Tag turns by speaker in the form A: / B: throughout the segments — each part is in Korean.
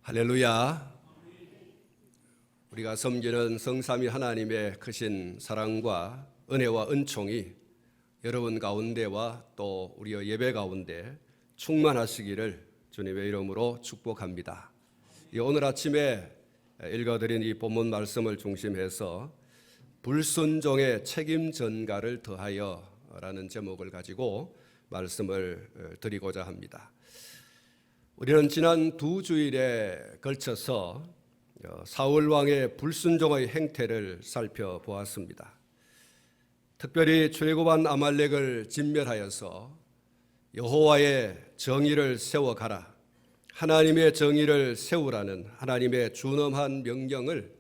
A: 할렐루야. 우리가 섬기는 성삼위 하나님의 크신 사랑과 은혜와 은총이 여러분 가운데와 또 우리의 예배 가운데 충만하시기를 주님의 이름으로 축복합니다. 오늘 아침에 읽어드린 이 본문 말씀을 중심해서 불순종의 책임 전가를 더하여 라는 제목을 가지고 말씀을 드리고자 합니다. 우리는 지난 두 주일에 걸쳐서 사울 왕의 불순종의 행태를 살펴보았습니다. 특별히 출애굽한 아말렉을 진멸하여서 여호와의 정의를 세워가라, 하나님의 정의를 세우라는 하나님의 준엄한 명령을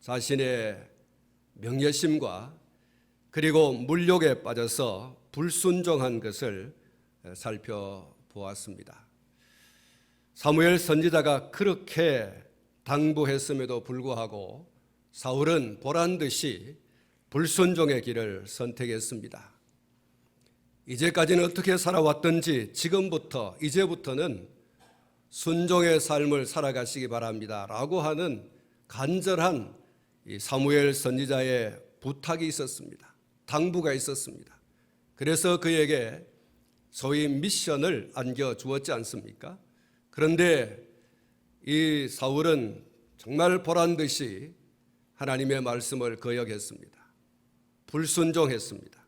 A: 자신의 명예심과 그리고 물욕에 빠져서 불순종한 것을 살펴보았습니다. 사무엘 선지자가 그렇게 당부했음에도 불구하고 사울은 보란듯이 불순종의 길을 선택했습니다. 이제까지는 어떻게 살아왔든지 이제부터는 순종의 삶을 살아가시기 바랍니다 라고 하는 간절한 이 사무엘 선지자의 부탁이 있었습니다. 당부가 있었습니다. 그래서 그에게 소위 미션을 안겨주었지 않습니까? 그런데 이 사울은 정말 보란듯이 하나님의 말씀을 거역했습니다. 불순종했습니다.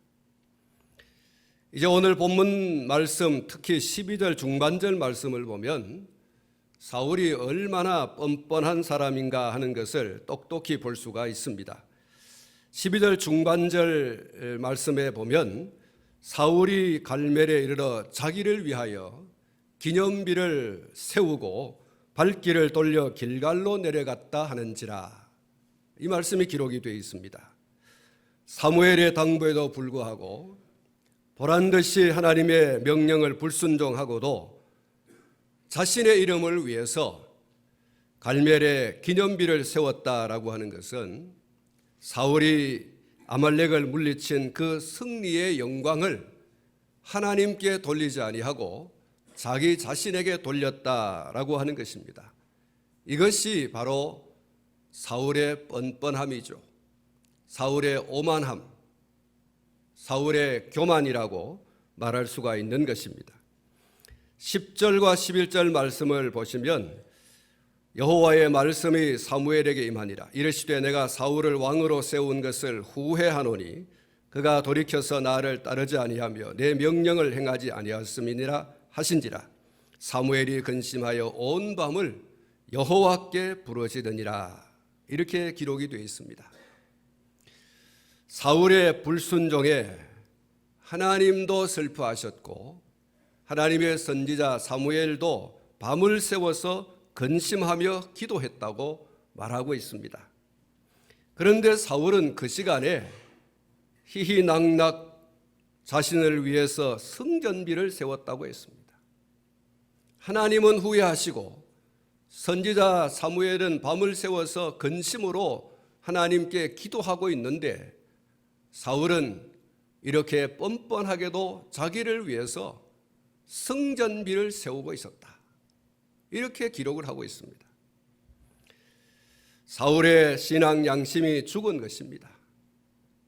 A: 이제 오늘 본문 말씀, 특히 12절 중반절 말씀을 보면 사울이 얼마나 뻔뻔한 사람인가 하는 것을 똑똑히 볼 수가 있습니다. 12절 중반절 말씀에 보면 사울이 갈멜에 이르러 자기를 위하여 기념비를 세우고 발길을 돌려 길갈로 내려갔다 하는지라, 이 말씀이 기록이 되어 있습니다. 사무엘의 당부에도 불구하고 보란듯이 하나님의 명령을 불순종하고도 자신의 이름을 위해서 갈멜에 기념비를 세웠다라고 하는 것은 사울이 아말렉을 물리친 그 승리의 영광을 하나님께 돌리지 아니하고 자기 자신에게 돌렸다라고 하는 것입니다. 이것이 바로 사울의 뻔뻔함이죠. 사울의 오만함, 사울의 교만이라고 말할 수가 있는 것입니다. 10절과 11절 말씀을 보시면 여호와의 말씀이 사무엘에게 임하니라. 이르시되 내가 사울을 왕으로 세운 것을 후회하노니 그가 돌이켜서 나를 따르지 아니하며 내 명령을 행하지 아니하였음이니라 하신지라. 사무엘이 근심하여 온 밤을 여호와께 부르짖으니라. 이렇게 기록이 되어 있습니다. 사울의 불순종에 하나님도 슬퍼하셨고 하나님의 선지자 사무엘도 밤을 새워서 근심하며 기도했다고 말하고 있습니다. 그런데 사울은 그 시간에 희희낙낙 자신을 위해서 성전비를 세웠다고 했습니다. 하나님은 후회하시고 선지자 사무엘은 밤을 새워서 근심으로 하나님께 기도하고 있는데 사울은 이렇게 뻔뻔하게도 자기를 위해서 성전비를 세우고 있었다, 이렇게 기록을 하고 있습니다. 사울의 신앙 양심이 죽은 것입니다.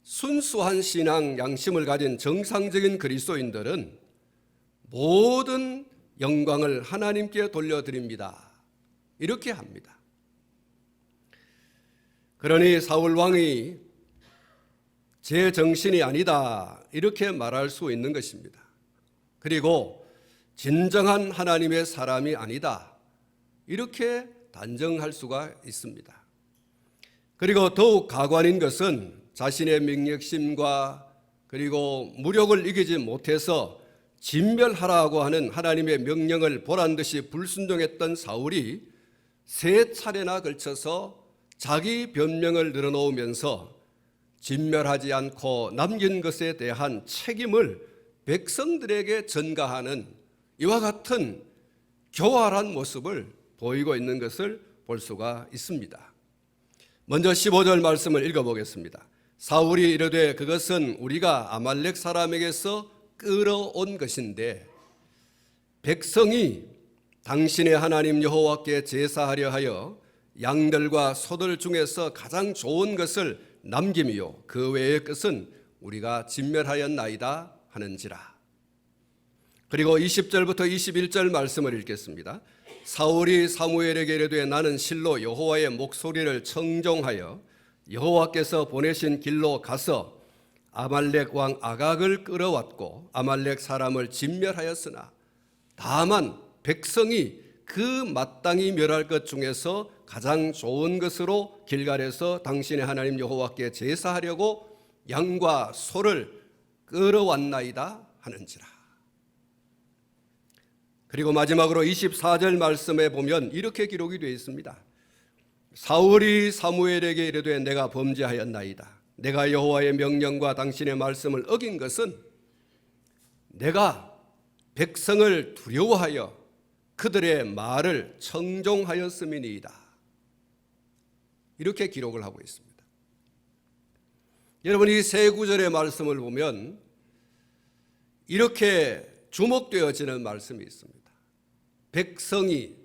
A: 순수한 신앙 양심을 가진 정상적인 그리스도인들은 모든 영광을 하나님께 돌려드립니다, 이렇게 합니다. 그러니 사울 왕이 제 정신이 아니다, 이렇게 말할 수 있는 것입니다. 그리고 진정한 하나님의 사람이 아니다, 이렇게 단정할 수가 있습니다. 그리고 더욱 가관인 것은 자신의 명령심과 그리고 무력을 이기지 못해서 진멸하라고 하는 하나님의 명령을 보란듯이 불순종했던 사울이 3차례나 걸쳐서 자기 변명을 늘어놓으면서 진멸하지 않고 남긴 것에 대한 책임을 백성들에게 전가하는 이와 같은 교활한 모습을 보이고 있는 것을 볼 수가 있습니다. 먼저 15절 말씀을 읽어보겠습니다. 사울이 이르되 그것은 우리가 아말렉 사람에게서 끌어온 것인데 백성이 당신의 하나님 여호와께 제사하려 하여 양들과 소들 중에서 가장 좋은 것을 남김이요 그 외의 것은 우리가 진멸하였나이다 하는지라. 그리고 20절부터 21절 말씀을 읽겠습니다. 사울이 사무엘에게 이르되 나는 실로 여호와의 목소리를 청종하여 여호와께서 보내신 길로 가서 아말렉 왕 아각을 끌어왔고 아말렉 사람을 진멸하였으나 다만 백성이 그 마땅히 멸할 것 중에서 가장 좋은 것으로 길갈에서 당신의 하나님 여호와께 제사하려고 양과 소를 끌어왔나이다 하는지라. 그리고 마지막으로 24절 말씀에 보면 이렇게 기록이 되어 있습니다. 사울이 사무엘에게 이르되 내가 범죄하였나이다. 내가 여호와의 명령과 당신의 말씀을 어긴 것은 내가 백성을 두려워하여 그들의 말을 청종하였음이니이다. 이렇게 기록을 하고 있습니다. 여러분, 이 세 구절의 말씀을 보면 이렇게 주목되어지는 말씀이 있습니다. 백성이,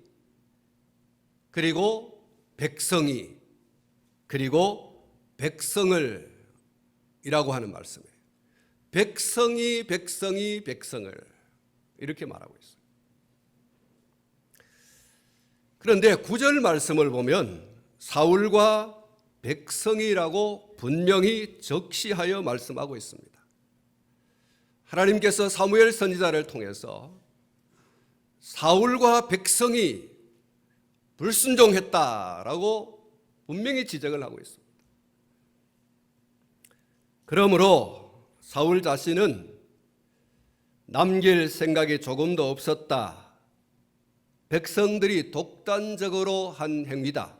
A: 그리고 백성이, 그리고 백성을 이라고 하는 말씀이에요. 백성이 백성을 이렇게 말하고 있어요. 그런데 9절 말씀을 보면 사울과 백성이라고 분명히 적시하여 말씀하고 있습니다. 하나님께서 사무엘 선지자를 통해서 사울과 백성이 불순종했다라고 분명히 지적을 하고 있습니다. 그러므로 사울 자신은 남길 생각이 조금도 없었다. 백성들이 독단적으로 한 행위다.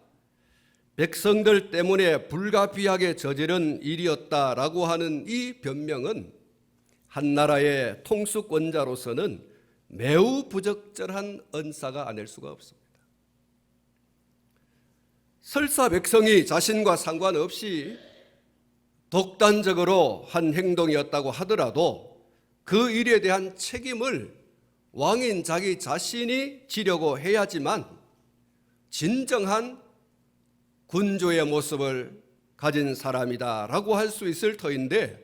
A: 백성들 때문에 불가피하게 저지른 일이었다라고 하는 이 변명은 한 나라의 통수권자로서는 매우 부적절한 언사가 아닐 수가 없습니다. 설사 백성이 자신과 상관없이 독단적으로 한 행동이었다고 하더라도 그 일에 대한 책임을 왕인 자기 자신이 지려고 해야지만 진정한 군주의 모습을 가진 사람이다라고 할 수 있을 터인데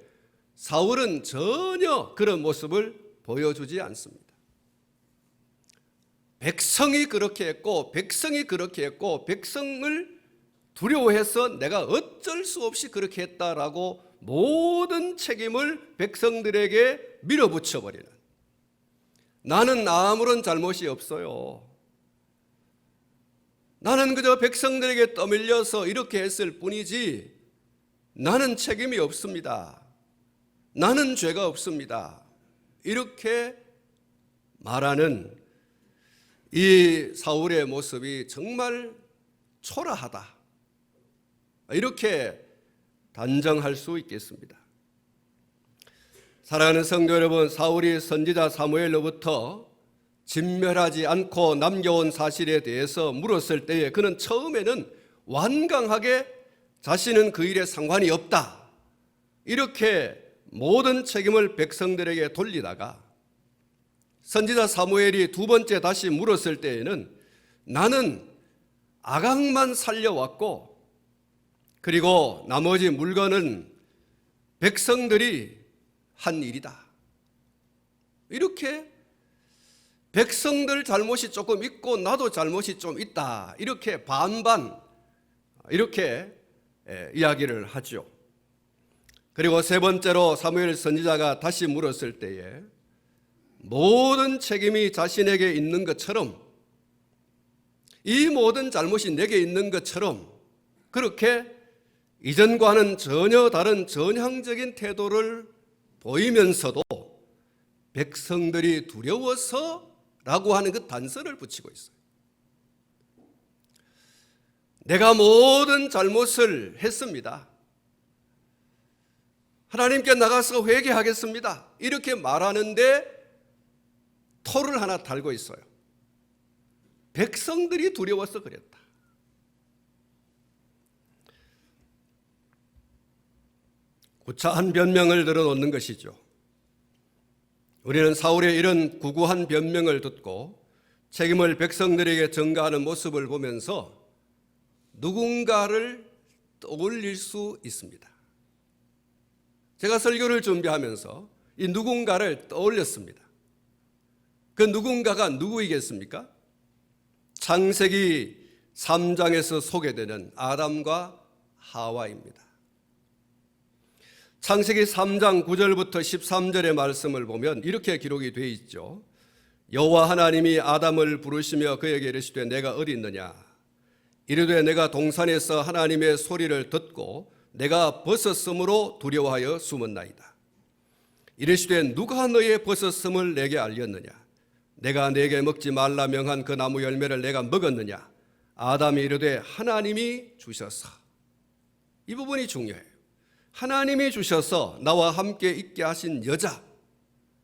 A: 사울은 전혀 그런 모습을 보여주지 않습니다. 백성이 그렇게 했고 백성을 두려워해서 내가 어쩔 수 없이 그렇게 했다라고 모든 책임을 백성들에게 밀어붙여버리는, 나는 아무런 잘못이 없어요, 나는 그저 백성들에게 떠밀려서 이렇게 했을 뿐이지 나는 책임이 없습니다, 나는 죄가 없습니다, 이렇게 말하는 이 사울의 모습이 정말 초라하다, 이렇게 단정할 수 있겠습니다. 사랑하는 성도 여러분, 사울이 선지자 사무엘로부터 진멸하지 않고 남겨온 사실에 대해서 물었을 때에 그는 처음에는 완강하게 자신은 그 일에 상관이 없다, 이렇게 모든 책임을 백성들에게 돌리다가 선지자 사무엘이 두 번째 다시 물었을 때에는 나는 아각만 살려왔고 그리고 나머지 물건은 백성들이 한 일이다, 이렇게 백성들 잘못이 조금 있고 나도 잘못이 좀 있다, 이렇게 반반 이렇게 이야기를 하죠. 그리고 세 번째로 사무엘 선지자가 다시 물었을 때에 모든 책임이 자신에게 있는 것처럼, 이 모든 잘못이 내게 있는 것처럼 그렇게 이전과는 전혀 다른 전향적인 태도를 보이면서도 백성들이 두려워서라고 하는 그 단서를 붙이고 있어요. 내가 모든 잘못을 했습니다, 하나님께 나가서 회개하겠습니다, 이렇게 말하는데 토를 하나 달고 있어요. 백성들이 두려워서 그랬다. 구차한 변명을 들어놓는 것이죠. 우리는 사울의 이런 구구한 변명을 듣고 책임을 백성들에게 전가하는 모습을 보면서 누군가를 떠올릴 수 있습니다. 제가 설교를 준비하면서 이 누군가를 떠올렸습니다. 그 누군가가 누구이겠습니까? 창세기 3장에서 소개되는 아담과 하와입니다. 창세기 3장 9절부터 13절의 말씀을 보면 이렇게 기록이 되어 있죠. 여호와 하나님이 아담을 부르시며 그에게 이르시되 내가 어디 있느냐? 이르되 내가 동산에서 하나님의 소리를 듣고 내가 벗었으므로 두려워하여 숨었나이다. 이르시되 누가 너의 벗었음을 내게 알렸느냐? 내가 내게 먹지 말라 명한 그 나무 열매를 내가 먹었느냐? 아담이 이르되 하나님이 주셔서. 이 부분이 중요해요. 하나님이 주셔서 나와 함께 있게 하신 여자,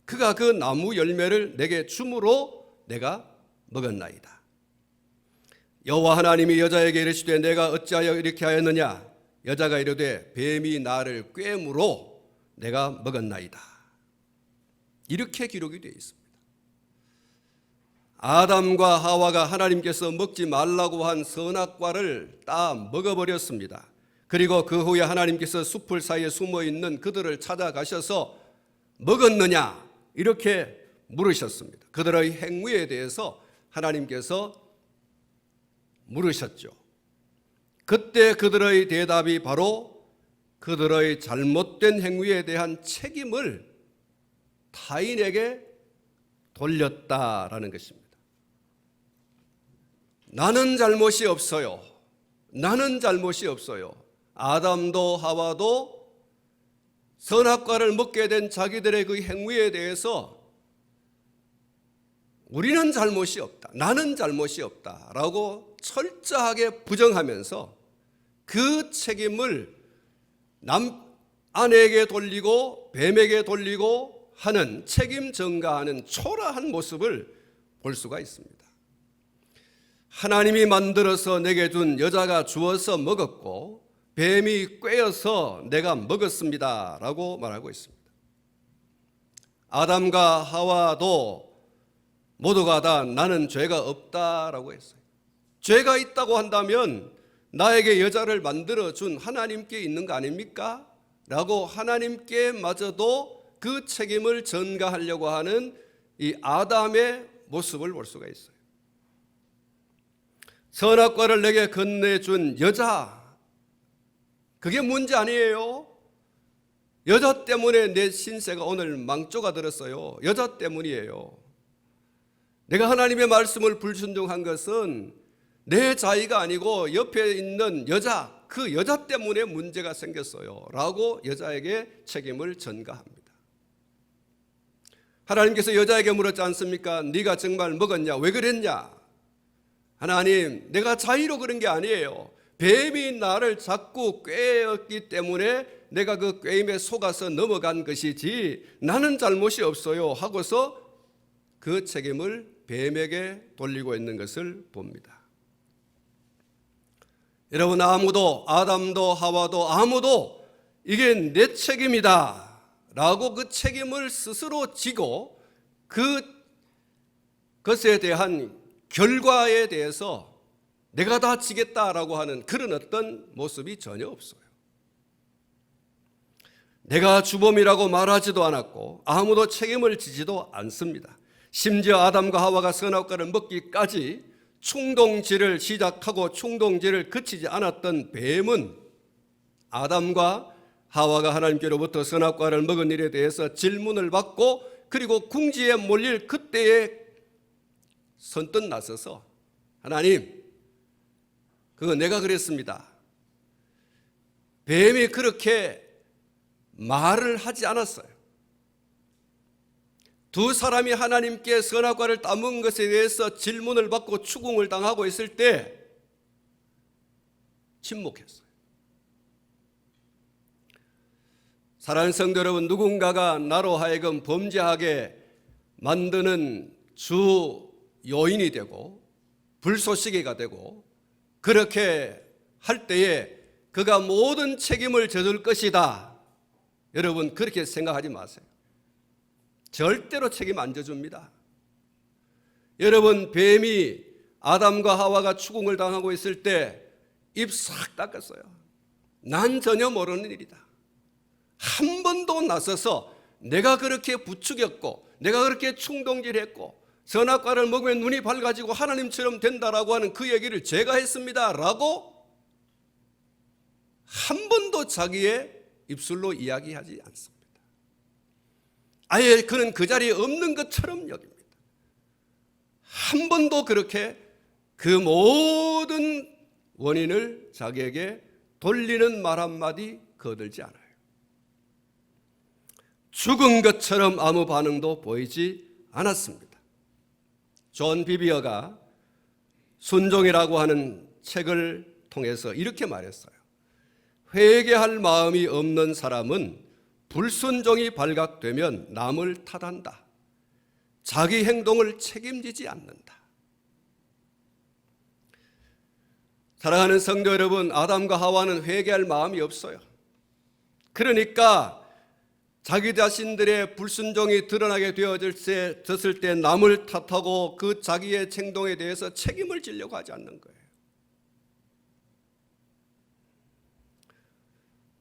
A: 그가 그 나무 열매를 내게 줌으로 내가 먹었나이다. 여호와 하나님이 여자에게 이르시되 내가 어찌하여 이렇게 하였느냐? 여자가 이르되 뱀이 나를 꿰므로 내가 먹었나이다. 이렇게 기록이 되어 있습니다. 아담과 하와가 하나님께서 먹지 말라고 한 선악과를 따 먹어버렸습니다. 그리고 그 후에 하나님께서 숲을 사이에 숨어있는 그들을 찾아가셔서 먹었느냐? 이렇게 물으셨습니다. 그들의 행위에 대해서 하나님께서 물으셨죠. 그때 그들의 대답이 바로 그들의 잘못된 행위에 대한 책임을 타인에게 돌렸다라는 것입니다. 나는 잘못이 없어요. 나는 잘못이 없어요. 아담도 하와도 선악과를 먹게 된 자기들의 그 행위에 대해서 우리는 잘못이 없다, 나는 잘못이 없다라고 철저하게 부정하면서 그 책임을 아내에게 돌리고 뱀에게 돌리고 하는 책임 전가하는 초라한 모습을 볼 수가 있습니다. 하나님이 만들어서 내게 준 여자가 주어서 먹었고 뱀이 꿰어서 내가 먹었습니다 라고 말하고 있습니다. 아담과 하와도 모두가 다 나는 죄가 없다라고 했어요. 죄가 있다고 한다면 나에게 여자를 만들어준 하나님께 있는 거 아닙니까? 라고 하나님께 마저도 그 책임을 전가하려고 하는 이 아담의 모습을 볼 수가 있어요. 선악과를 내게 건네준 여자, 그게 문제 아니에요. 여자 때문에 내 신세가 오늘 망조가 들었어요. 여자 때문이에요. 내가 하나님의 말씀을 불순종한 것은 내 자의가 아니고 옆에 있는 여자, 그 여자 때문에 문제가 생겼어요 라고 여자에게 책임을 전가합니다. 하나님께서 여자에게 물었지 않습니까? 네가 정말 먹었냐? 왜 그랬냐? 하나님, 내가 자의로 그런 게 아니에요. 뱀이 나를 자꾸 꿰었기 때문에 내가 그 꿰임에 속아서 넘어간 것이지 나는 잘못이 없어요 하고서 그 책임을 뱀에게 돌리고 있는 것을 봅니다. 여러분, 아무도, 아담도 하와도 아무도 이게 내 책임이다 라고 그 책임을 스스로 지고 그것에 대한 결과에 대해서 내가 다 지겠다라고 하는 그런 어떤 모습이 전혀 없어요. 내가 주범이라고 말하지도 않았고 아무도 책임을 지지도 않습니다. 심지어 아담과 하와가 선악과를 먹기까지 충동질을 시작하고 충동질을 그치지 않았던 뱀은 아담과 하와가 하나님께로부터 선악과를 먹은 일에 대해서 질문을 받고 그리고 궁지에 몰릴 그때에 선뜻 나서서 하나님, 그거 내가 그랬습니다. 뱀이 그렇게 말을 하지 않았어요. 두 사람이 하나님께 선악과를 따먹은 것에 대해서 질문을 받고 추궁을 당하고 있을 때 침묵했어요. 사랑하는 성도 여러분, 누군가가 나로 하여금 범죄하게 만드는 주 요인이 되고 불쏘시개가 되고 그렇게 할 때에 그가 모든 책임을 져줄 것이다. 여러분, 그렇게 생각하지 마세요. 절대로 책임 안 져줍니다. 여러분, 뱀이 아담과 하와가 추궁을 당하고 있을 때 입 싹 닦았어요. 난 전혀 모르는 일이다. 한 번도 나서서 내가 그렇게 부추겼고 내가 그렇게 충동질했고 선악과를 먹으면 눈이 밝아지고 하나님처럼 된다라고 하는 그 얘기를 제가 했습니다 라고 한 번도 자기의 입술로 이야기하지 않습니다. 아예 그는 그 자리에 없는 것처럼 여깁니다. 한 번도 그렇게 그 모든 원인을 자기에게 돌리는 말 한마디 거들지 않아요. 죽은 것처럼 아무 반응도 보이지 않았습니다. 존 비비어가 순종이라고 하는 책을 통해서 이렇게 말했어요. 회개할 마음이 없는 사람은 불순종이 발각되면 남을 탓한다. 자기 행동을 책임지지 않는다. 사랑하는 성도 여러분, 아담과 하와는 회개할 마음이 없어요. 그러니까 자기 자신들의 불순종이 드러나게 되어졌을 때 남을 탓하고 그 자기의 행동에 대해서 책임을 지려고 하지 않는 거예요.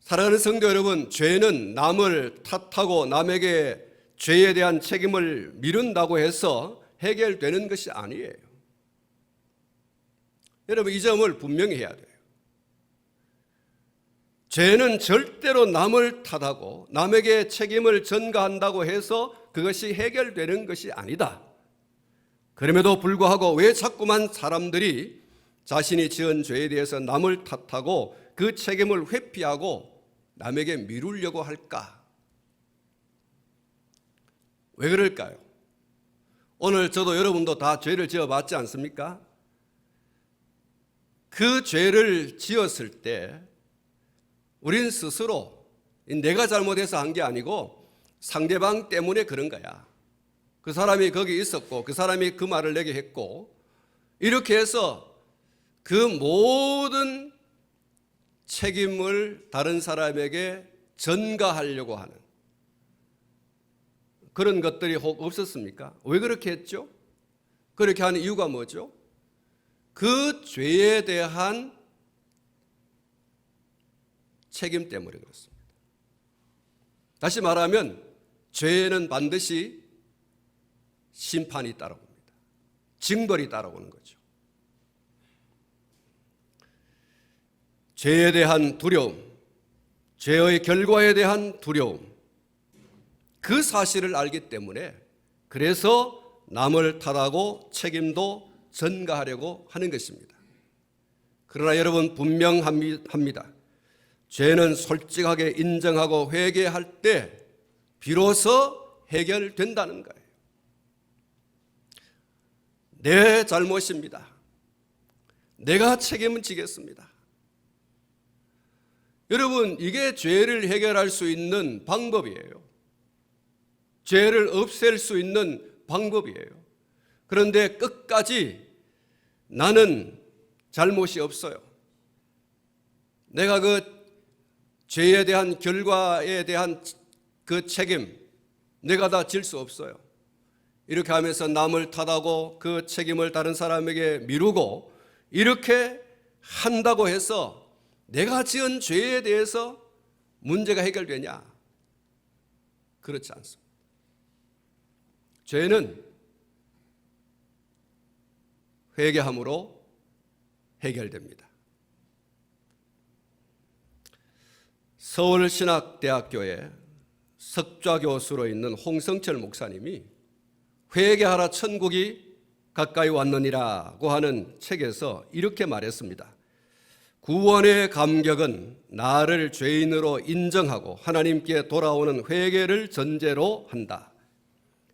A: 사랑하는 성도 여러분, 죄는 남을 탓하고 남에게 죄에 대한 책임을 미룬다고 해서 해결되는 것이 아니에요. 여러분, 이 점을 분명히 해야 돼요. 죄는 절대로 남을 탓하고 남에게 책임을 전가한다고 해서 그것이 해결되는 것이 아니다. 그럼에도 불구하고 왜 자꾸만 사람들이 자신이 지은 죄에 대해서 남을 탓하고 그 책임을 회피하고 남에게 미루려고 할까? 왜 그럴까요? 오늘 저도 여러분도 다 죄를 지어봤지 않습니까? 그 죄를 지었을 때 우린 스스로 내가 잘못해서 한 게 아니고 상대방 때문에 그런 거야. 그 사람이 거기 있었고 그 사람이 그 말을 내게 했고 이렇게 해서 그 모든 책임을 다른 사람에게 전가하려고 하는 그런 것들이 혹 없었습니까? 왜 그렇게 했죠? 그렇게 하는 이유가 뭐죠? 그 죄에 대한 책임 때문에 그렇습니다. 다시 말하면 죄에는 반드시 심판이 따라옵니다. 징벌이 따라오는 거죠. 죄에 대한 두려움, 죄의 결과에 대한 두려움, 그 사실을 알기 때문에 그래서 남을 탓하고 책임도 전가하려고 하는 것입니다. 그러나 여러분 분명합니다. 죄는 솔직하게 인정하고 회개할 때 비로소 해결된다는 거예요. 내 잘못입니다. 내가 책임은 지겠습니다. 여러분, 이게 죄를 해결할 수 있는 방법이에요. 죄를 없앨 수 있는 방법이에요. 그런데 끝까지 나는 잘못이 없어요. 내가 그 죄에 대한 결과에 대한 그 책임 내가 다 질 수 없어요. 이렇게 하면서 남을 탓하고 그 책임을 다른 사람에게 미루고 이렇게 한다고 해서 내가 지은 죄에 대해서 문제가 해결되냐? 그렇지 않습니다. 죄는 회개함으로 해결됩니다. 서울신학대학교에 석좌 교수로 있는 홍성철 목사님이 회개하라 천국이 가까이 왔느니라고 하는 책에서 이렇게 말했습니다. 구원의 감격은 나를 죄인으로 인정하고 하나님께 돌아오는 회개를 전제로 한다.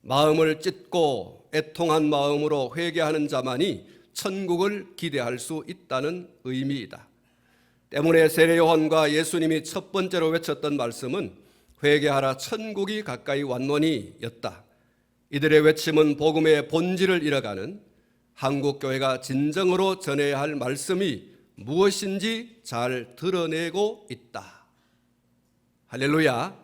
A: 마음을 찢고 애통한 마음으로 회개하는 자만이 천국을 기대할 수 있다는 의미이다. 때문에 세례 요한과 예수님이 첫 번째로 외쳤던 말씀은 회개하라 천국이 가까이 왔노니 였다. 이들의 외침은 복음의 본질을 잃어가는 한국교회가 진정으로 전해야 할 말씀이 무엇인지 잘 드러내고 있다. 할렐루야.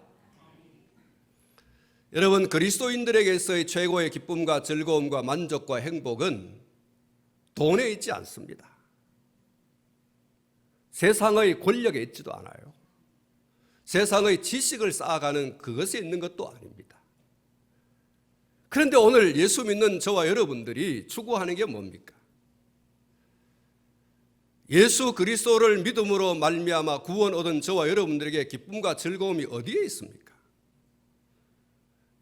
A: 여러분, 그리스도인들에게서의 최고의 기쁨과 즐거움과 만족과 행복은 돈에 있지 않습니다. 세상의 권력에 있지도 않아요. 세상의 지식을 쌓아가는 그것에 있는 것도 아닙니다. 그런데 오늘 예수 믿는 저와 여러분들이 추구하는 게 뭡니까? 예수 그리스도를 믿음으로 말미암아 구원 얻은 저와 여러분들에게 기쁨과 즐거움이 어디에 있습니까?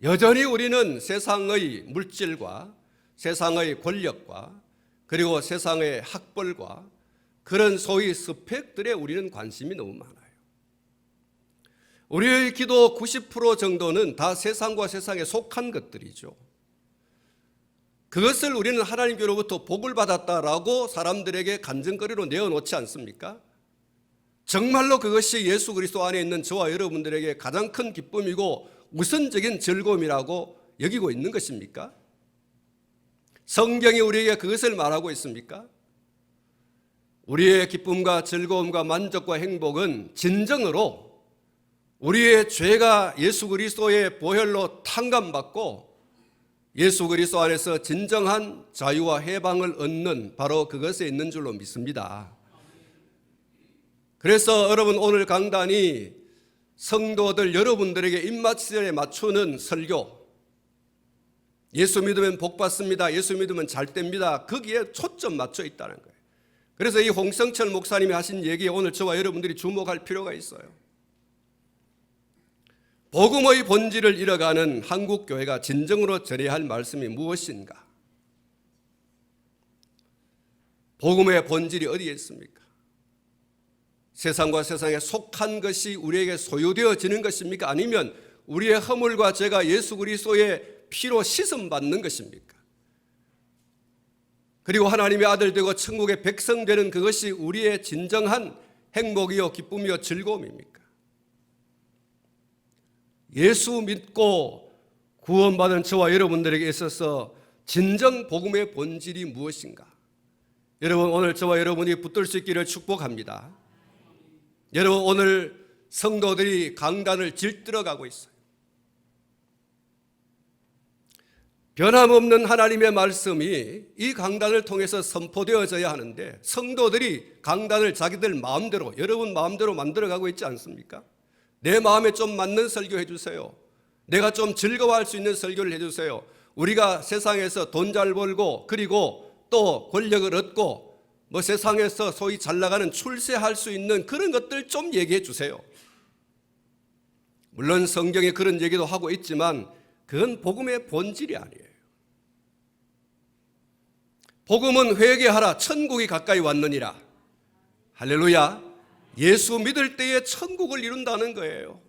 A: 여전히 우리는 세상의 물질과 세상의 권력과 그리고 세상의 학벌과 그런 소위 스펙들에 우리는 관심이 너무 많아요. 우리의 기도 90% 정도는 다 세상과 세상에 속한 것들이죠. 그것을 우리는 하나님께로부터 복을 받았다라고 사람들에게 간증거리로 내어놓지 않습니까? 정말로 그것이 예수 그리스도 안에 있는 저와 여러분들에게 가장 큰 기쁨이고 우선적인 즐거움이라고 여기고 있는 것입니까? 성경이 우리에게 그것을 말하고 있습니까? 우리의 기쁨과 즐거움과 만족과 행복은 진정으로 우리의 죄가 예수 그리스도의 보혈로 탕감받고 예수 그리스도 안에서 진정한 자유와 해방을 얻는 바로 그것에 있는 줄로 믿습니다. 그래서 여러분, 오늘 강단이 성도들 여러분들에게 입맛에 맞추는 설교, 예수 믿으면 복 받습니다, 예수 믿으면 잘 됩니다, 거기에 초점 맞춰 있다는 거예요. 그래서 이 홍성철 목사님이 하신 얘기에 오늘 저와 여러분들이 주목할 필요가 있어요. 복음의 본질을 잃어가는 한국 교회가 진정으로 전해야 할 말씀이 무엇인가? 복음의 본질이 어디에 있습니까? 세상과 세상에 속한 것이 우리에게 소유되어지는 것입니까? 아니면 우리의 허물과 죄가 예수 그리스도의 피로 씻음받는 것입니까? 그리고 하나님의 아들 되고 천국의 백성 되는 그것이 우리의 진정한 행복이요 기쁨이요 즐거움입니까? 예수 믿고 구원받은 저와 여러분들에게 있어서 진정 복음의 본질이 무엇인가? 여러분, 오늘 저와 여러분이 붙들 수 있기를 축복합니다. 여러분, 오늘 성도들이 강단을 질들어가고 있어요. 변함없는 하나님의 말씀이 이 강단을 통해서 선포되어져야 하는데 성도들이 강단을 자기들 마음대로, 여러분 마음대로 만들어가고 있지 않습니까? 내 마음에 좀 맞는 설교 해주세요. 내가 좀 즐거워할 수 있는 설교를 해주세요. 우리가 세상에서 돈 잘 벌고 그리고 또 권력을 얻고 뭐 세상에서 소위 잘 나가는 출세할 수 있는 그런 것들 좀 얘기해 주세요. 물론 성경에 그런 얘기도 하고 있지만 그건 복음의 본질이 아니에요. 복음은 회개하라, 천국이 가까이 왔느니라. 할렐루야. 예수 믿을 때에 천국을 이룬다는 거예요.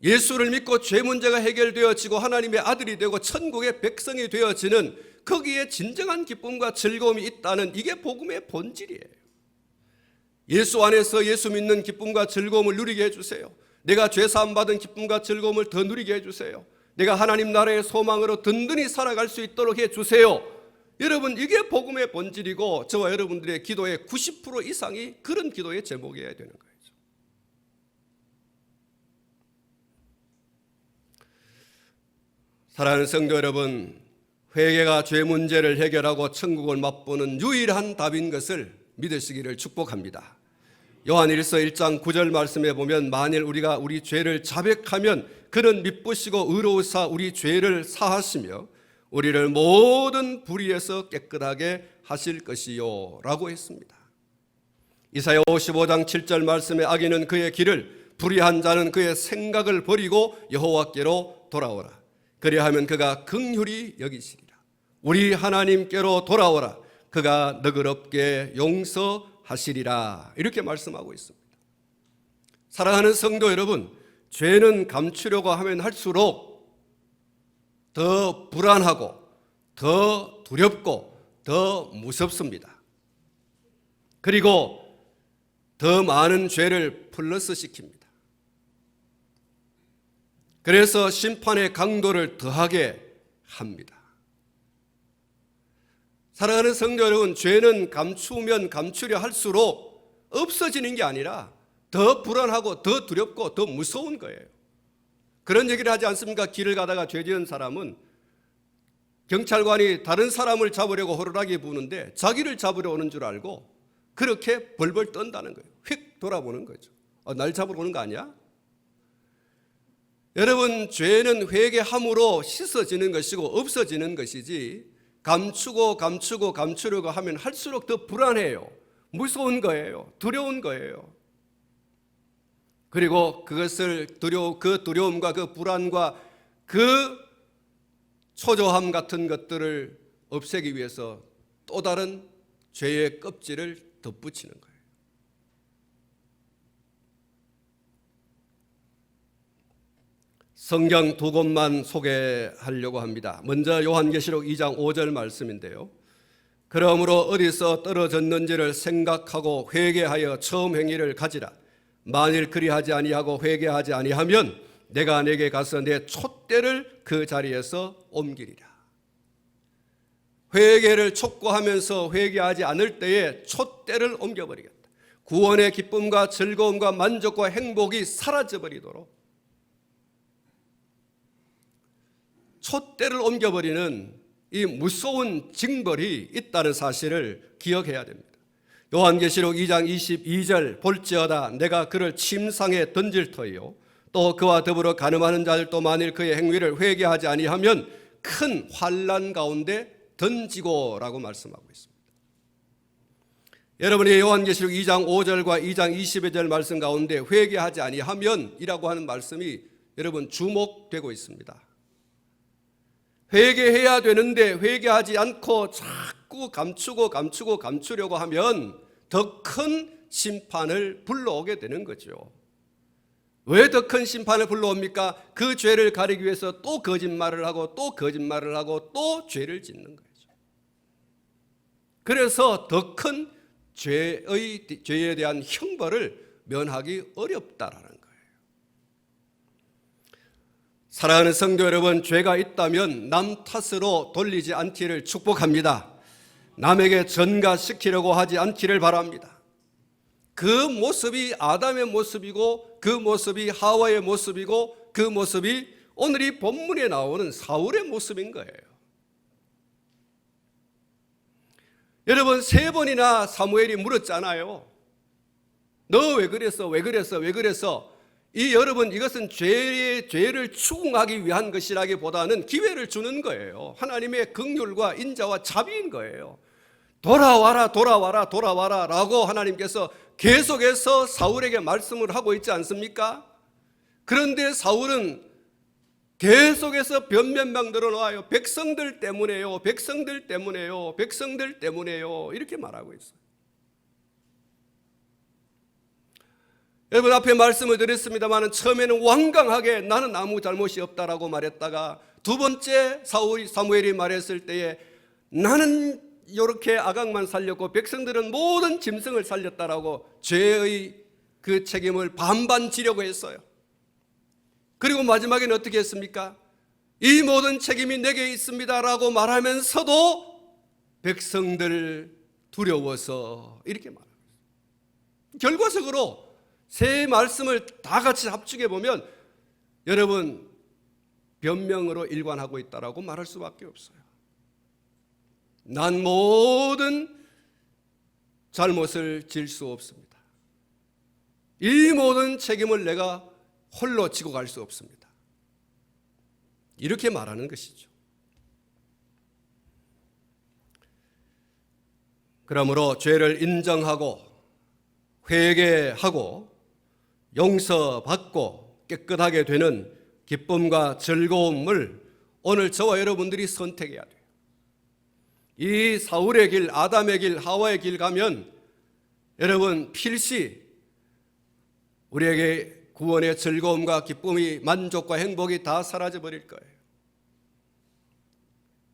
A: 예수를 믿고 죄 문제가 해결되어지고 하나님의 아들이 되고 천국의 백성이 되어지는 거기에 진정한 기쁨과 즐거움이 있다는 이게 복음의 본질이에요. 예수 안에서 예수 믿는 기쁨과 즐거움을 누리게 해주세요. 내가 죄 사함 받은 기쁨과 즐거움을 더 누리게 해주세요. 내가 하나님 나라의 소망으로 든든히 살아갈 수 있도록 해주세요. 여러분, 이게 복음의 본질이고 저와 여러분들의 기도의 90% 이상이 그런 기도의 제목이어야 되는 거예요. 사랑하는 성도 여러분, 회개가 죄 문제를 해결하고 천국을 맛보는 유일한 답인 것을 믿으시기를 축복합니다. 요한일서 1장 9절 말씀에 보면 만일 우리가 우리 죄를 자백하면 그는 미쁘시고 의로우사 우리 죄를 사하시며 우리를 모든 불의에서 깨끗하게 하실 것이요 라고 했습니다. 이사야 55장 7절 말씀에 악인은 그의 길을, 불의한 자는 그의 생각을 버리고 여호와께로 돌아오라. 그리하면 그가 긍휼히 여기시리라. 우리 하나님께로 돌아오라. 그가 너그럽게 용서하시리라. 이렇게 말씀하고 있습니다. 사랑하는 성도 여러분, 죄는 감추려고 하면 할수록 더 불안하고 더 두렵고 더 무섭습니다. 그리고 더 많은 죄를 플러스 시킵니다. 그래서 심판의 강도를 더하게 합니다. 사랑하는 성도 여러분, 죄는 감추면 감추려 할수록 없어지는 게 아니라 더 불안하고 더 두렵고 더 무서운 거예요. 그런 얘기를 하지 않습니까? 길을 가다가 죄 지은 사람은 경찰관이 다른 사람을 잡으려고 호루라기 부는데 자기를 잡으려 오는 줄 알고 그렇게 벌벌 떤다는 거예요. 휙 돌아보는 거죠. 날 잡으러 오는 거 아니야? 여러분, 죄는 회개함으로 씻어지는 것이고 없어지는 것이지 감추려고 하면 할수록 더 불안해요. 무서운 거예요. 두려운 거예요. 그리고 그것을 그 두려움과 그 불안과 그 초조함 같은 것들을 없애기 위해서 또 다른 죄의 껍질을 덧붙이는 거예요. 성경 두 곳만 소개하려고 합니다. 먼저 요한계시록 2장 5절 말씀인데요. 그러므로 어디서 떨어졌는지를 생각하고 회개하여 처음 행위를 가지라. 만일 그리하지 아니하고 회개하지 아니하면 내가 내게 가서 내 촛대를 그 자리에서 옮기리라. 회개를 촉구하면서 회개하지 않을 때에 촛대를 옮겨버리겠다. 구원의 기쁨과 즐거움과 만족과 행복이 사라져버리도록 촛대를 옮겨버리는 이 무서운 징벌이 있다는 사실을 기억해야 됩니다. 요한계시록 2장 22절 볼지어다 내가 그를 침상에 던질 터이요 또 그와 더불어 간음하는 자들도 만일 그의 행위를 회개하지 아니하면 큰 환난 가운데 던지고라고 말씀하고 있습니다. 여러분이 요한계시록 2장 5절과 2장 22절 말씀 가운데 회개하지 아니하면 이라고 하는 말씀이 여러분 주목되고 있습니다. 회개해야 되는데 회개하지 않고 자꾸 감추려고 하면 더 큰 심판을 불러오게 되는 거죠. 왜 더 큰 심판을 불러옵니까? 그 죄를 가리기 위해서 또 거짓말을 하고 또 거짓말을 하고 또 죄를 짓는 거죠. 그래서 더 큰 죄에 대한 형벌을 면하기 어렵다라는 거예요. 사랑하는 성도 여러분, 죄가 있다면 남 탓으로 돌리지 않기를 축복합니다. 남에게 전가시키려고 하지 않기를 바랍니다. 그 모습이 아담의 모습이고 그 모습이 하와의 모습이고 그 모습이 오늘 이 본문에 나오는 사울의 모습인 거예요. 여러분 3번이나 사무엘이 물었잖아요. 너 왜 그랬어? 왜 그랬어? 왜 그랬어? 여러분 이것은 죄를 추궁하기 위한 것이라기보다는 기회를 주는 거예요. 하나님의 긍휼과 인자와 자비인 거예요. 돌아와라 라고 하나님께서 계속해서 사울에게 말씀을 하고 있지 않습니까? 그런데 사울은 계속해서 변면만 늘어나요. 백성들 때문에요. 이렇게 말하고 있어요. 여러분 앞에 말씀을 드렸습니다만 처음에는 완강하게 나는 아무 잘못이 없다라고 말했다가 두 번째 사무엘이 말했을 때에 나는 이렇게 아각만 살렸고 백성들은 모든 짐승을 살렸다라고 죄의 그 책임을 반반 지려고 했어요. 그리고 마지막에는 어떻게 했습니까? 이 모든 책임이 내게 있습니다라고 말하면서도 백성들 두려워서 이렇게 말합니다. 결과적으로 세 말씀을 다 같이 합치게 보면 여러분 변명으로 일관하고 있다라고 말할 수밖에 없어요. 난 모든 잘못을 질 수 없습니다. 이 모든 책임을 내가 홀로 지고 갈 수 없습니다. 이렇게 말하는 것이죠. 그러므로 죄를 인정하고 회개하고 용서받고 깨끗하게 되는 기쁨과 즐거움을 오늘 저와 여러분들이 선택해야 돼요. 이 사울의 길, 아담의 길, 하와의 길 가면 여러분 필시 우리에게 구원의 즐거움과 기쁨이 만족과 행복이 다 사라져 버릴 거예요.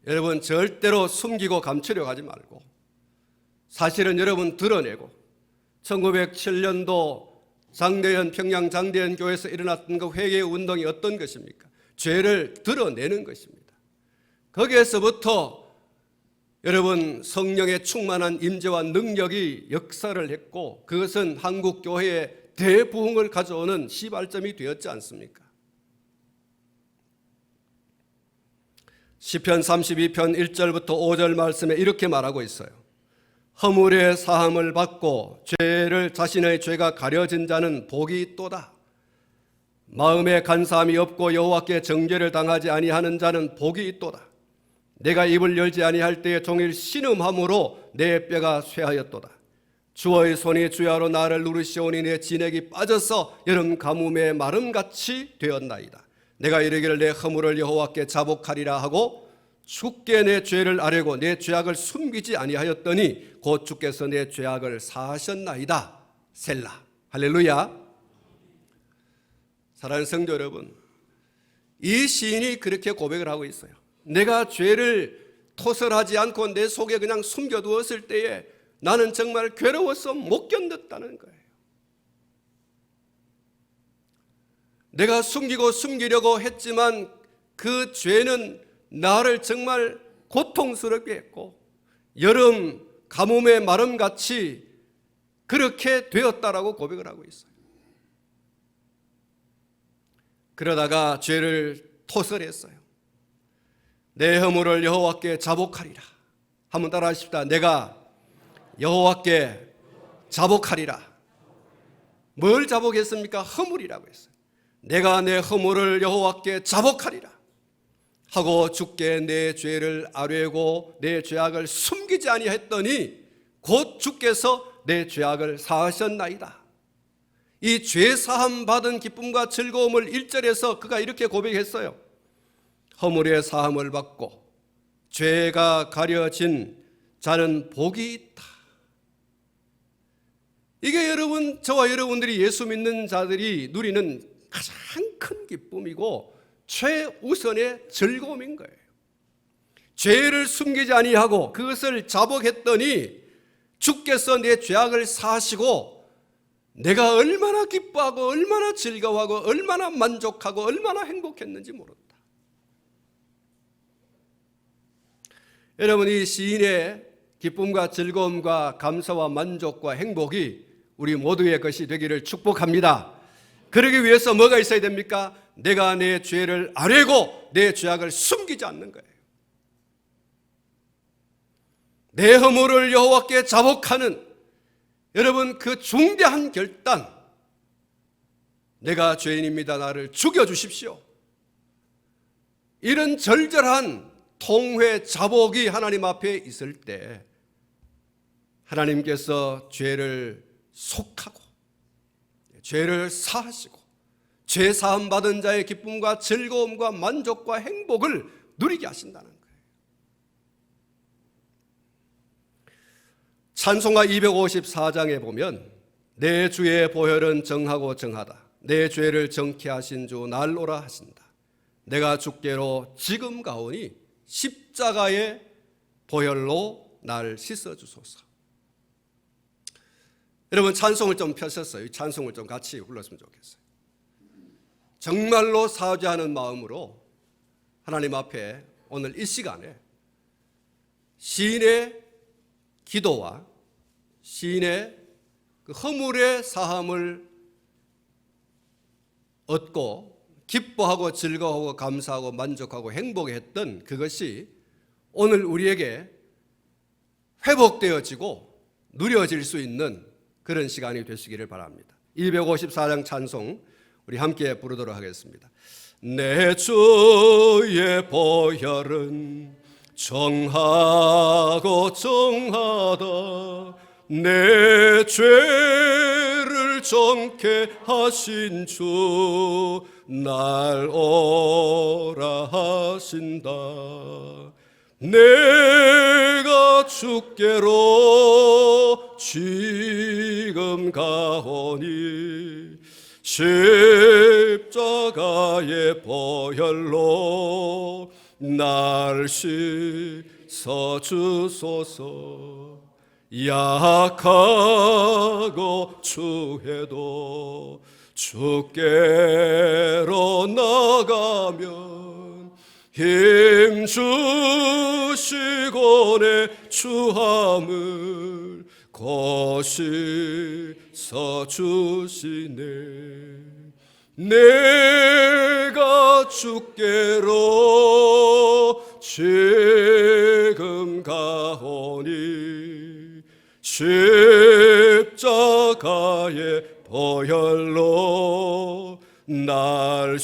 A: 여러분 절대로 숨기고 감추려 하지 말고 사실은 여러분 드러내고 1907년도 평양 장대현 교회에서 일어났던 그 회개 운동이 어떤 것입니까? 죄를 드러내는 것입니다. 거기에서부터 여러분 성령의 충만한 임재와 능력이 역사를 했고 그것은 한국 교회의 대부흥을 가져오는 시발점이 되었지 않습니까? 시편 32편 1절부터 5절 말씀에 이렇게 말하고 있어요. 허물의 사함을 받고 죄를 자신의 죄가 가려진 자는 복이 있도다. 마음에 간사함이 없고 여호와께 정죄를 당하지 아니하는 자는 복이 있도다. 내가 입을 열지 아니할 때에 종일 신음함으로 내 뼈가 쇠하였도다. 주의 손이 주야로 나를 누르시오니 내 진액이 빠져서 여름 가뭄의 마름같이 되었나이다. 내가 이르기를 내 허물을 여호와께 자복하리라 하고 주께 내 죄를 아뢰고 내 죄악을 숨기지 아니하였더니 곧 주께서 내 죄악을 사하셨나이다. 셀라. 할렐루야. 사랑하는 성도 여러분, 이 시인이 그렇게 고백을 하고 있어요. 내가 죄를 토설하지 않고 내 속에 그냥 숨겨두었을 때에 나는 정말 괴로워서 못 견뎠다는 거예요. 내가 숨기려고 했지만 그 죄는 나를 정말 고통스럽게 했고 여름 가뭄의 마름같이 그렇게 되었다라고 고백을 하고 있어요. 그러다가 죄를 토설했어요. 내 허물을 여호와께 자복하리라. 한번 따라 하십시다. 내가 여호와께 자복하리라. 뭘 자복했습니까? 허물이라고 했어요. 내가 내 허물을 여호와께 자복하리라 하고 주께 내 죄를 아뢰고 내 죄악을 숨기지 아니했더니 곧 주께서 내 죄악을 사하셨나이다. 이 죄 사함 받은 기쁨과 즐거움을 1절에서 그가 이렇게 고백했어요. 허물의 사함을 받고 죄가 가려진 자는 복이 있다. 이게 여러분, 저와 여러분들이 예수 믿는 자들이 누리는 가장 큰 기쁨이고 최우선의 즐거움인 거예요. 죄를 숨기지 아니하고 그것을 자복했더니 주께서 내 죄악을 사하시고 내가 얼마나 기뻐하고 얼마나 즐거워하고 얼마나 만족하고 얼마나 행복했는지 모른다. 여러분, 이 시인의 기쁨과 즐거움과 감사와 만족과 행복이 우리 모두의 것이 되기를 축복합니다. 그러기 위해서 뭐가 있어야 됩니까? 내가 내 죄를 아뢰고 내 죄악을 숨기지 않는 거예요. 내 허물을 여호와께 자복하는 여러분 그 중대한 결단, 내가 죄인입니다. 나를 죽여주십시오. 이런 절절한 통회 자복이 하나님 앞에 있을 때 하나님께서 죄를 속하고 죄를 사하시고 죄 사함 받은 자의 기쁨과 즐거움과 만족과 행복을 누리게 하신다는 거예요. 찬송가 254장에 보면 내 주의 보혈은 정하고 정하다. 내 죄를 정케 하신 주 날로라 하신다. 내가 주께로 지금 가오니 십자가의 보혈로 날 씻어주소서. 여러분, 찬송을 좀 펴셨어요. 이 찬송을 좀 같이 불렀으면 좋겠어요. 정말로 사죄하는 마음으로 하나님 앞에 오늘 이 시간에 시인의 기도와 시인의 그 허물의 사함을 얻고 기뻐하고 즐거워하고 감사하고 만족하고 행복했던 그것이 오늘 우리에게 회복되어지고 누려질 수 있는 그런 시간이 되시기를 바랍니다. 254장 찬송 우리 함께 부르도록 하겠습니다. 내 주의 보혈은 정하고 정하다. 내 죄를 정케 하신 주 날 오라 하신다. 내가 주께로 지금 가오니 십자가의 보혈로 날 씻어주소서. 약하고 추해도 주께로 나가면 힘 주시고 내 추함을 고시서 주시네. 내가 주께로 지금 가오니 십자가의 보혈로 날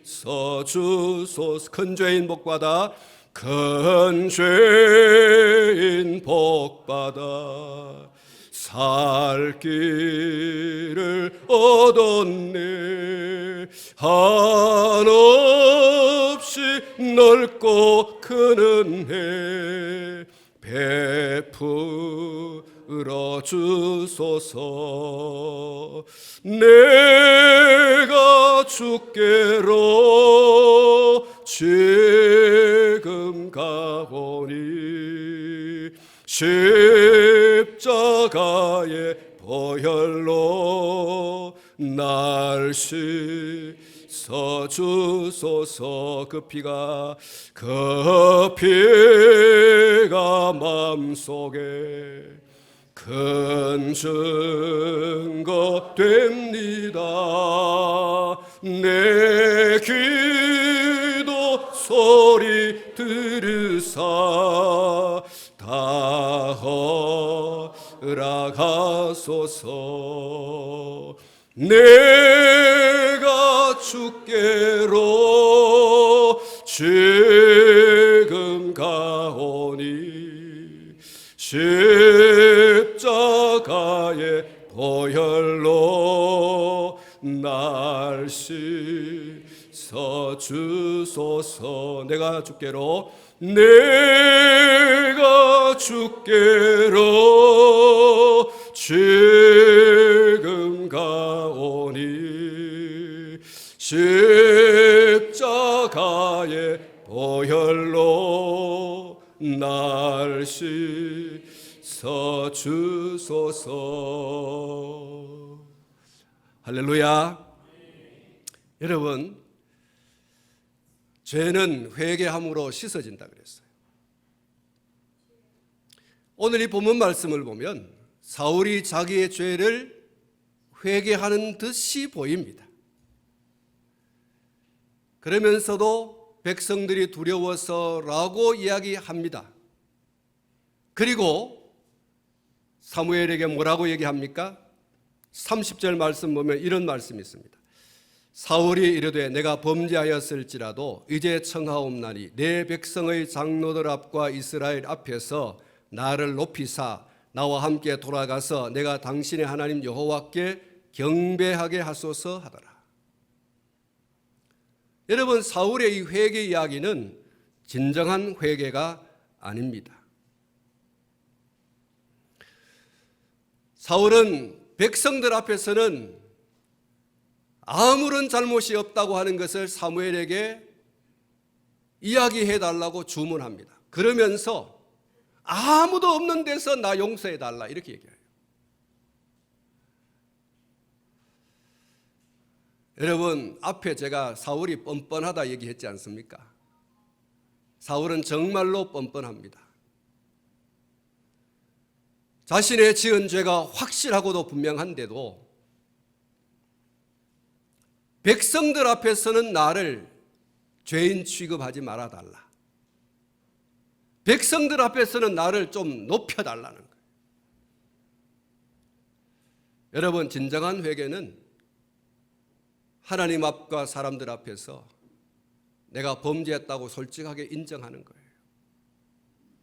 A: 씻어주소서. 큰 죄인 복받아 큰 죄인 복받아 살 길을 얻었네. 한없이 넓고 큰 은혜 베풀어 주소서. 내가 주께로 지금 가오니 십자가의 보혈로 날 씻어주소서. 그 피가 마음속에 큰 증거 됩니다. 내 기도 소리 들으사 다 허락하소서. 내가 주께로 지금 가오니 십자가의 보혈로 날 씻어주소서. 내가 주께로 지금 가오니 십자가의 보혈로 날 씻어주소서. 할렐루야. 여러분, 죄는 회개함으로 씻어진다 그랬어요. 오늘 이 본문 말씀을 보면 사울이 자기의 죄를 회개하는 듯이 보입니다. 그러면서도 백성들이 두려워서라고 이야기합니다. 그리고 사무엘에게 뭐라고 얘기합니까? 30절 말씀 보면 이런 말씀이 있습니다. 사울이 이르되 내가 범죄하였을지라도 이제 청하옵나니 내 백성의 장로들 앞과 이스라엘 앞에서 나를 높이사 나와 함께 돌아가서 내가 당신의 하나님 여호와께 경배하게 하소서 하더라. 여러분, 사울의 이 회개 이야기는 진정한 회개가 아닙니다. 사울은 백성들 앞에서는 아무런 잘못이 없다고 하는 것을 사무엘에게 이야기해 달라고 주문합니다. 그러면서 아무도 없는 데서 나 용서해 달라 이렇게 얘기해요. 여러분, 앞에 제가 사울이 뻔뻔하다 얘기했지 않습니까? 사울은 정말로 뻔뻔합니다. 자신의 지은 죄가 확실하고도 분명한데도 백성들 앞에서는 나를 죄인 취급하지 말아달라. 백성들 앞에서는 나를 좀 높여달라는 거예요. 여러분, 진정한 회개는 하나님 앞과 사람들 앞에서 내가 범죄했다고 솔직하게 인정하는 거예요.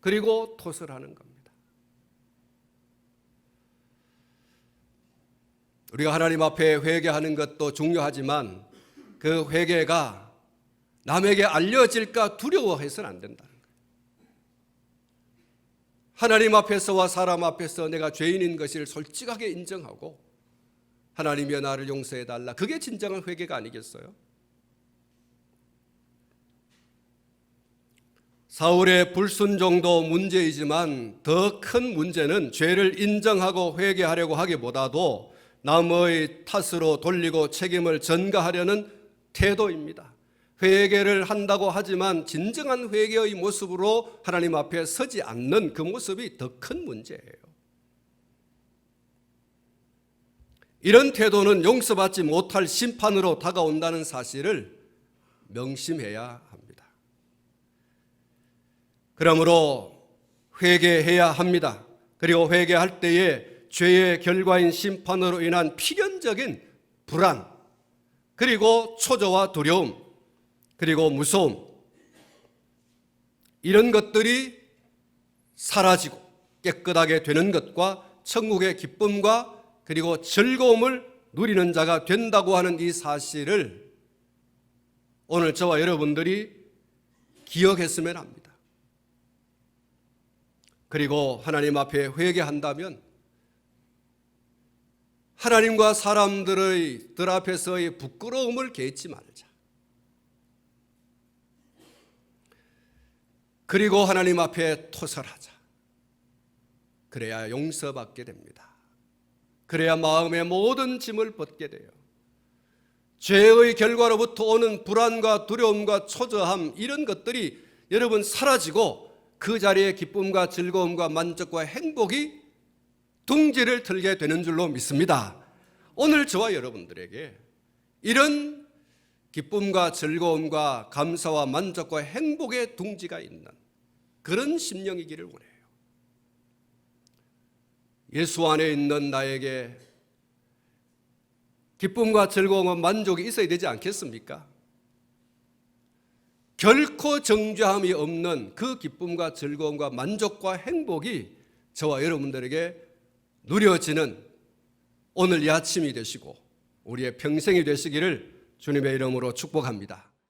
A: 그리고 토설하는 겁니다. 우리가 하나님 앞에 회개하는 것도 중요하지만 그 회개가 남에게 알려질까 두려워해서는 안 된다는 거예요. 하나님 앞에서와 사람 앞에서 내가 죄인인 것을 솔직하게 인정하고 하나님이여 나를 용서해달라. 그게 진정한 회개가 아니겠어요? 사울의 불순종도 문제이지만 더 큰 문제는 죄를 인정하고 회개하려고 하기보다도 남의 탓으로 돌리고 책임을 전가하려는 태도입니다. 회개를 한다고 하지만 진정한 회개의 모습으로 하나님 앞에 서지 않는 그 모습이 더 큰 문제예요. 이런 태도는 용서받지 못할 심판으로 다가온다는 사실을 명심해야 합니다. 그러므로 회개해야 합니다. 그리고 회개할 때에 죄의 결과인 심판으로 인한 필연적인 불안, 그리고 초조와 두려움, 그리고 무서움, 이런 것들이 사라지고 깨끗하게 되는 것과 천국의 기쁨과 그리고 즐거움을 누리는 자가 된다고 하는 이 사실을 오늘 저와 여러분들이 기억했으면 합니다. 그리고 하나님 앞에 회개한다면 하나님과 사람들 앞에서의 부끄러움을 개의치 말자. 그리고 하나님 앞에 토설하자. 그래야 용서받게 됩니다. 그래야 마음의 모든 짐을 벗게 돼요. 죄의 결과로부터 오는 불안과 두려움과 초조함, 이런 것들이 여러분 사라지고 그 자리에 기쁨과 즐거움과 만족과 행복이 둥지를 틀게 되는 줄로 믿습니다. 오늘 저와 여러분들에게 이런 기쁨과 즐거움과 감사와 만족과 행복의 둥지가 있는 그런 심령이기를 원해요. 예수 안에 있는 나에게 기쁨과 즐거움과 만족이 있어야 되지 않겠습니까? 결코 정죄함이 없는 그 기쁨과 즐거움과 만족과 행복이 저와 여러분들에게 누려지는 오늘 이 아침이 되시고 우리의 평생이 되시기를 주님의 이름으로 축복합니다.